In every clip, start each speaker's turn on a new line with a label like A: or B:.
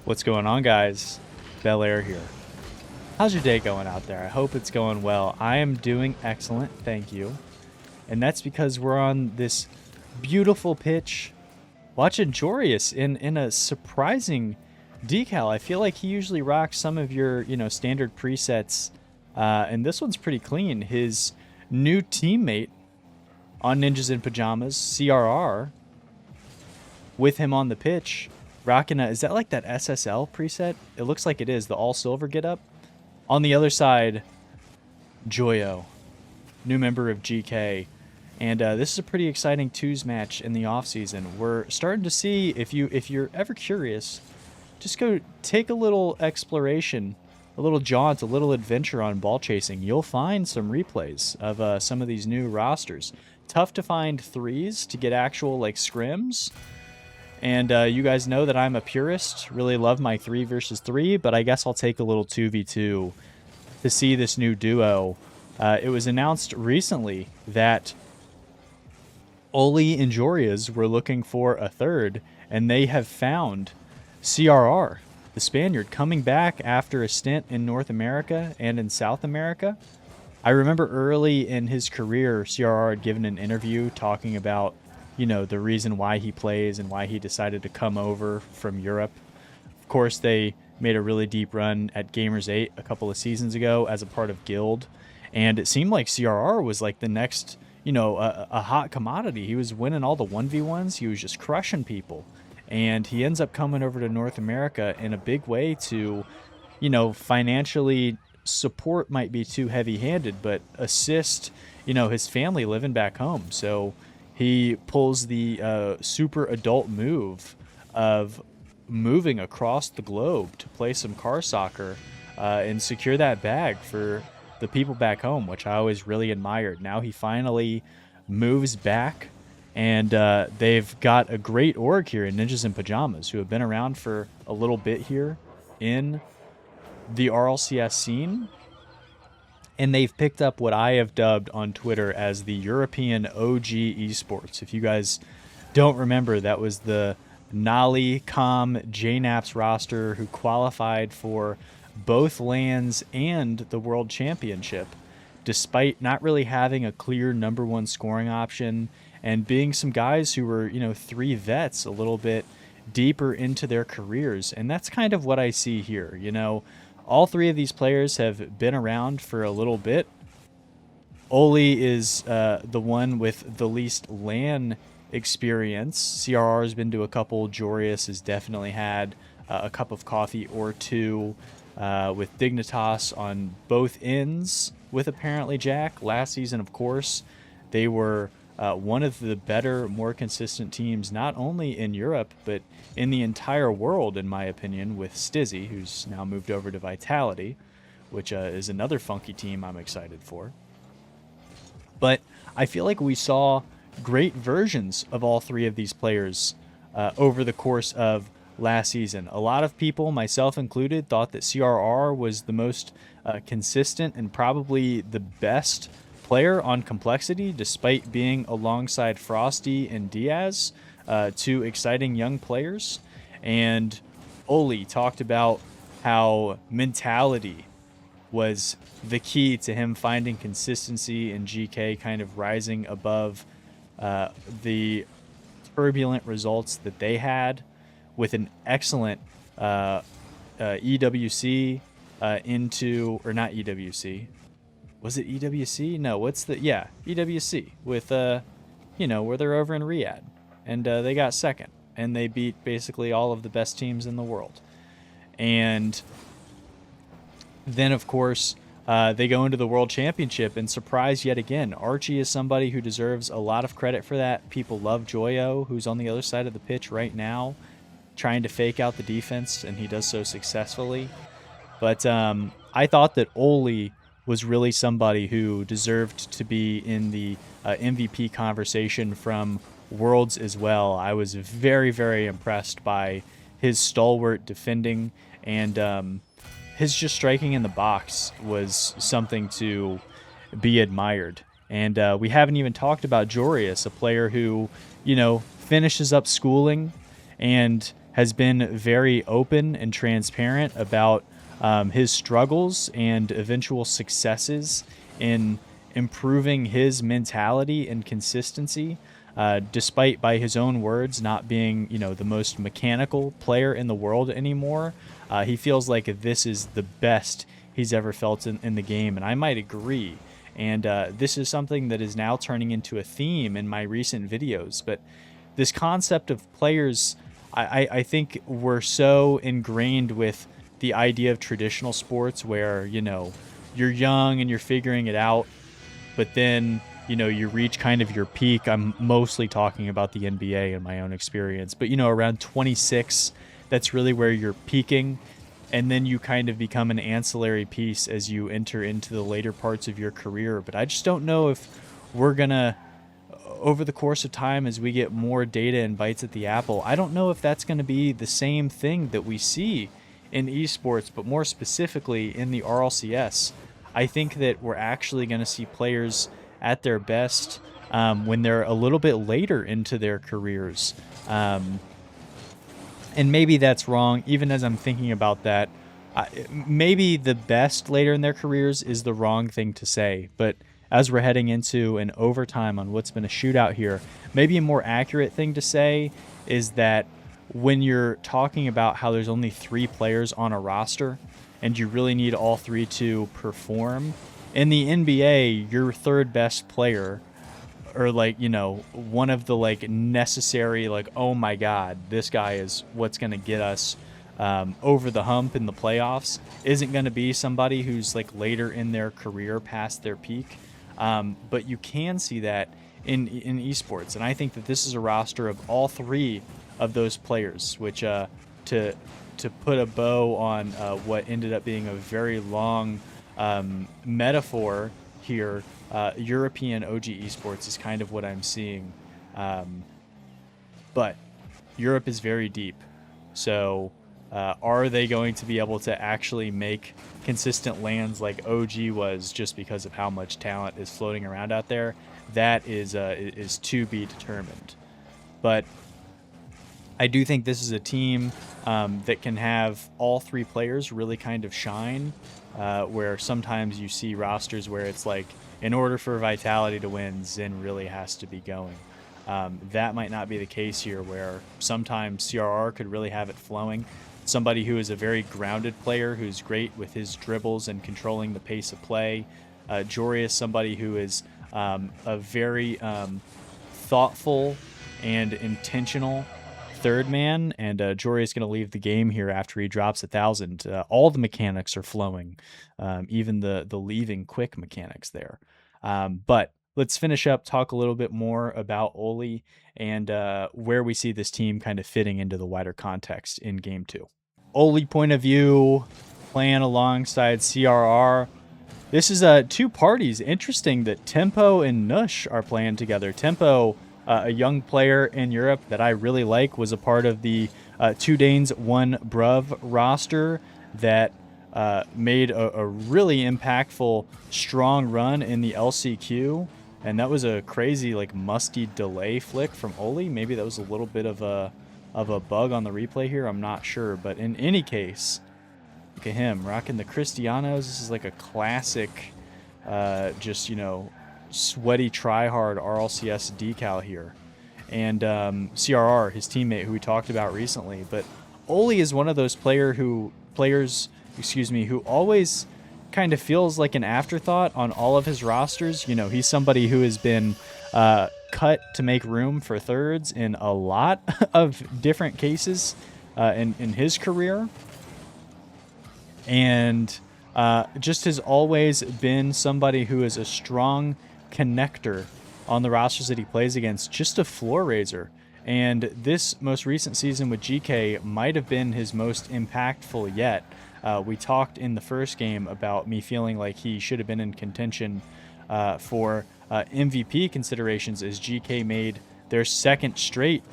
A: What's going on, guys? Bel Air here. How's your day going out there? I hope it's going well. I am doing excellent, thank you. And that's because we're on this beautiful pitch watching Jorius in a surprising decal. I feel like he usually rocks some of your, standard presets. And this one's pretty clean. His new teammate on Ninjas in Pajamas, CRR, with him on the pitch, rocking is that like that SSL preset? It looks like it is, the all silver get up. On the other side, Joyo, new member of GK. And this is a pretty exciting twos match in the offseason. We're starting to see, if you're ever curious, just go take a little exploration, a little jaunt, a little adventure on ball chasing. You'll find some replays of some of these new rosters. Tough to find threes to get actual like scrims. And you guys know that I'm a purist, really love my 3 versus 3, but I guess I'll take a little 2v2 to see this new duo. It was announced recently that Oli and Jorias were looking for a third, and they have found CRR, the Spaniard, coming back after a stint in North America and in South America. I remember early in his career, CRR had given an interview talking about the reason why he plays and why he decided to come over from Europe. Of course, they made a really deep run at Gamers 8 a couple of seasons ago as a part of Guild. And it seemed like CRR was like the next, a hot commodity. He was winning all the 1v1s. He was just crushing people. And he ends up coming over to North America in a big way to, financially support might be too heavy-handed, but assist, his family living back home. So he pulls the super adult move of moving across the globe to play some car soccer and secure that bag for the people back home, which I always really admired. Now he finally moves back, and they've got a great org here in Ninjas in Pajamas, who have been around for a little bit here in the RLCS scene. And they've picked up what I have dubbed on Twitter as the European OG esports. If you guys don't remember, that was the Nolly, Com, JNAPS roster who qualified for both LANs and the World Championship, despite not really having a clear number one scoring option and being some guys who were, 3 vets a little bit deeper into their careers. And that's kind of what I see here, All 3 of these players have been around for a little bit. Oli is the one with the least LAN experience. CRR has been to a couple. Jorius has definitely had a cup of coffee or two with Dignitas on both ends with apparently Jack. Last season, of course, they were one of the better, more consistent teams, not only in Europe, but in the entire world, in my opinion, with Stizzy, who's now moved over to Vitality, which is another funky team I'm excited for. But I feel like we saw great versions of all 3 of these players over the course of last season. A lot of people, myself included, thought that CRR was the most consistent and probably the best player on complexity, despite being alongside Frosty and Diaz, 2 exciting young players. And Oli talked about how mentality was the key to him finding consistency in GK, kind of rising above the turbulent results that they had, with an excellent EWC into, or not EWC, was it EWC? No, EWC with, where they're over in Riyadh. And they got second. And they beat basically all of the best teams in the world. And then, of course, they go into the World Championship and surprise yet again. Archie is somebody who deserves a lot of credit for that. People love Joyo, who's on the other side of the pitch right now, trying to fake out the defense, and he does so successfully. But I thought that Oli was really somebody who deserved to be in the MVP conversation from Worlds as well. I was very, very impressed by his stalwart defending, and his just striking in the box was something to be admired. And we haven't even talked about Jorius, a player who, finishes up schooling and has been very open and transparent about his struggles and eventual successes in improving his mentality and consistency, despite, by his own words, not being, the most mechanical player in the world anymore. He feels like this is the best he's ever felt in the game, and I might agree. And this is something that is now turning into a theme in my recent videos. But this concept of players, I think we're so ingrained with the idea of traditional sports where, you're young and you're figuring it out, but then, you reach kind of your peak. I'm mostly talking about the NBA in my own experience, but, around 26, that's really where you're peaking. And then you kind of become an ancillary piece as you enter into the later parts of your career. But I just don't know if we're going to, over the course of time, as we get more data and bites at the apple, I don't know if that's going to be the same thing that we see in esports, but more specifically in the RLCS. I think that we're actually going to see players at their best when they're a little bit later into their careers. And maybe that's wrong, even as I'm thinking about that. Maybe the best later in their careers is the wrong thing to say, but as we're heading into an overtime on what's been a shootout here, maybe a more accurate thing to say is that when you're talking about how there's only 3 players on a roster and you really need all 3 to perform, in the NBA, your third best player, or one of the necessary, oh my god, this guy is what's going to get us over the hump in the playoffs, isn't going to be somebody who's later in their career past their peak. But you can see that in esports, and I think that this is a roster of all 3 of those players, which to put a bow on what ended up being a very long metaphor here, European OG esports is kind of what I'm seeing. But Europe is very deep. So are they going to be able to actually make consistent lands like OG was, just because of how much talent is floating around out there? That is to be determined. But I do think this is a team that can have all 3 players really kind of shine, where sometimes you see rosters where it's in order for Vitality to win, Zen really has to be going. That might not be the case here, where sometimes CRR could really have it flowing. Somebody who is a very grounded player, who's great with his dribbles and controlling the pace of play. Jory is somebody who is a very thoughtful and intentional third man, and Jory is going to leave the game here after he drops 1,000. All the mechanics are flowing, even the leaving quick mechanics there. But let's finish up, talk a little bit more about Oli and where we see this team kind of fitting into the wider context in Game 2. Oli point of view, playing alongside CRR. This is 2 parties. Interesting that Tempo and Nush are playing together. Tempo, a young player in Europe that I really like, was a part of the 2 Danes 1 Bruv roster that made a really impactful, strong run in the LCQ. And that was a crazy, musty delay flick from Oli. Maybe that was a little bit of a bug on the replay here. I'm not sure. But in any case, look at him rocking the Cristianos. This is a classic, just, sweaty try-hard RLCS decal here. And CRR, his teammate, who we talked about recently. But Oli is one of those players who always kind of feels like an afterthought on all of his rosters. He's somebody who has been cut to make room for thirds in a lot of different cases in his career. And just has always been somebody who is a strong connector on the rosters that he plays against, just a floor raiser. And this most recent season with GK might have been his most impactful yet. We talked in the first game about me feeling like he should have been in contention for MVP considerations, as GK made their second straight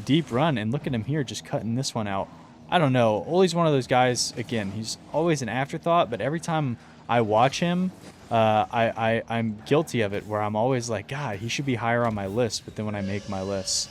A: deep run. And look at him here, just cutting this one out. I don't know. Oli's one of those guys, again, he's always an afterthought, but every time I watch him, I'm guilty of it, where I'm always like, God, he should be higher on my list. But then when I make my list,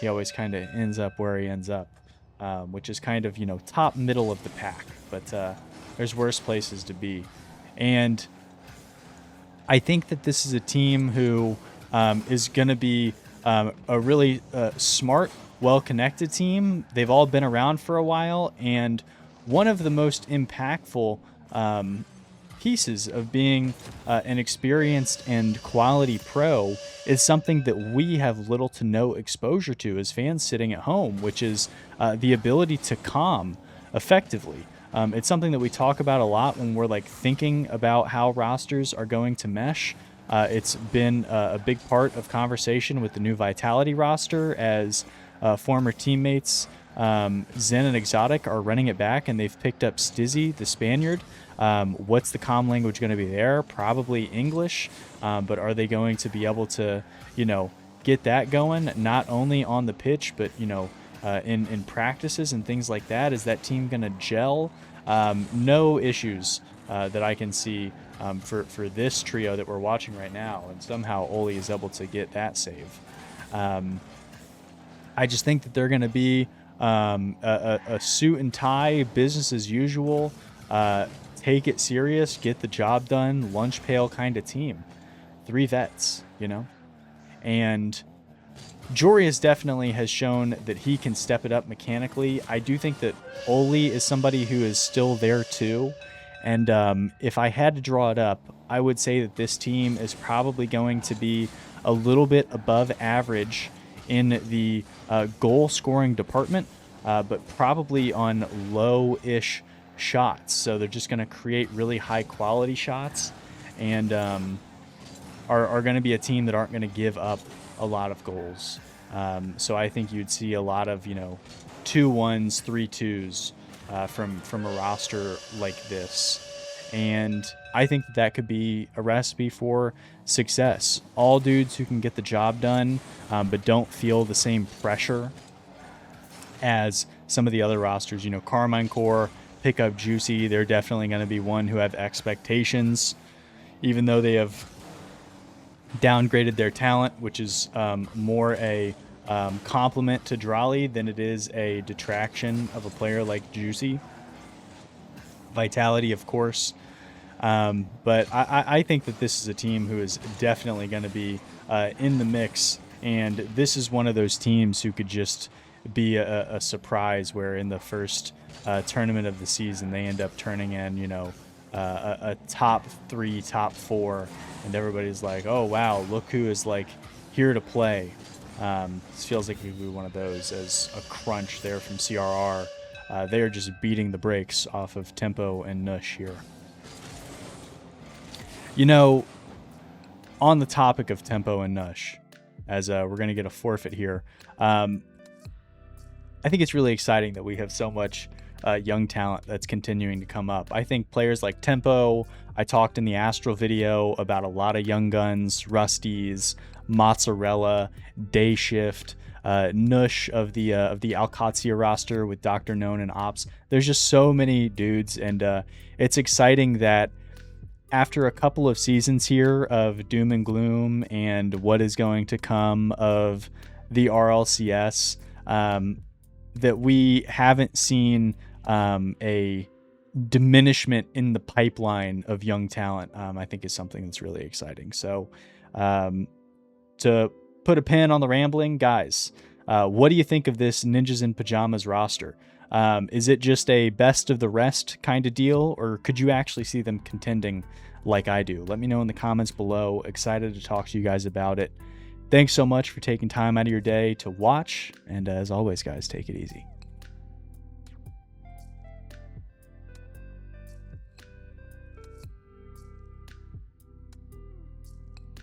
A: he always kind of ends up where he ends up, which is kind of, top middle of the pack. But there's worse places to be. And I think that this is a team who is going to be a really smart, well-connected team. They've all been around for a while, and one of the most impactful pieces of being an experienced and quality pro is something that we have little to no exposure to as fans sitting at home, which is the ability to comm effectively. It's something that we talk about a lot when we're like thinking about how rosters are going to mesh. It's been a big part of conversation with the new Vitality roster as former teammates Zen and Exotic are running it back, and they've picked up Stizzy, the Spaniard. What's the comm language going to be there? Probably English, but are they going to be able to, get that going not only on the pitch, but in practices and things like that? Is that team going to gel? No issues that I can see for this trio that we're watching right now, and somehow Oli is able to get that save. I just think that they're going to be a suit and tie, business as usual, take it serious, get the job done, lunch pail kind of team. 3 vets, and Jorius definitely has shown that he can step it up mechanically. I do think that Oli is somebody who is still there too. And if I had to draw it up, I would say that this team is probably going to be a little bit above average in the goal scoring department, but probably on low-ish shots. So they're just going to create really high quality shots, and are going to be a team that aren't going to give up a lot of goals. So I think you'd see a lot of 2-1s, 3-2s from a roster like this. And I think that could be a recipe for success. All dudes who can get the job done, but don't feel the same pressure as some of the other rosters. Carmine Core, pick up Juicy. They're definitely going to be one who have expectations, even though they have downgraded their talent, which is more a compliment to Drali than it is a detraction of a player like Juicy. Vitality, of course. But I think that this is a team who is definitely going to be in the mix. And this is one of those teams who could just be a surprise, where in the first tournament of the season, they end up turning in, a top 3, top 4. And everybody's like, oh, wow, look who is like here to play. This feels like we one of those as a crunch there from CRR. They are just beating the brakes off of Tempo and Nush here. On the topic of Tempo and Nush, as we're going to get a forfeit here, I think it's really exciting that we have so much young talent that's continuing to come up. I think players like Tempo, I talked in the Astral video about a lot of young guns, Rusties, Mozzarella, Day Shift, Nush of the Alcatia roster with Dr. Known and Ops. There's just so many dudes, and it's exciting that after a couple of seasons here of doom and gloom and what is going to come of the RLCS, that we haven't seen a diminishment in the pipeline of young talent, I think is something that's really exciting. So to put a pin on the rambling, guys, what do you think of this Ninjas in Pajamas roster? Is it just a best of the rest kind of deal, or could you actually see them contending like I do? Let me know in the comments below. Excited to talk to you guys about it. Thanks so much for taking time out of your day to watch, and as always, guys, take it easy.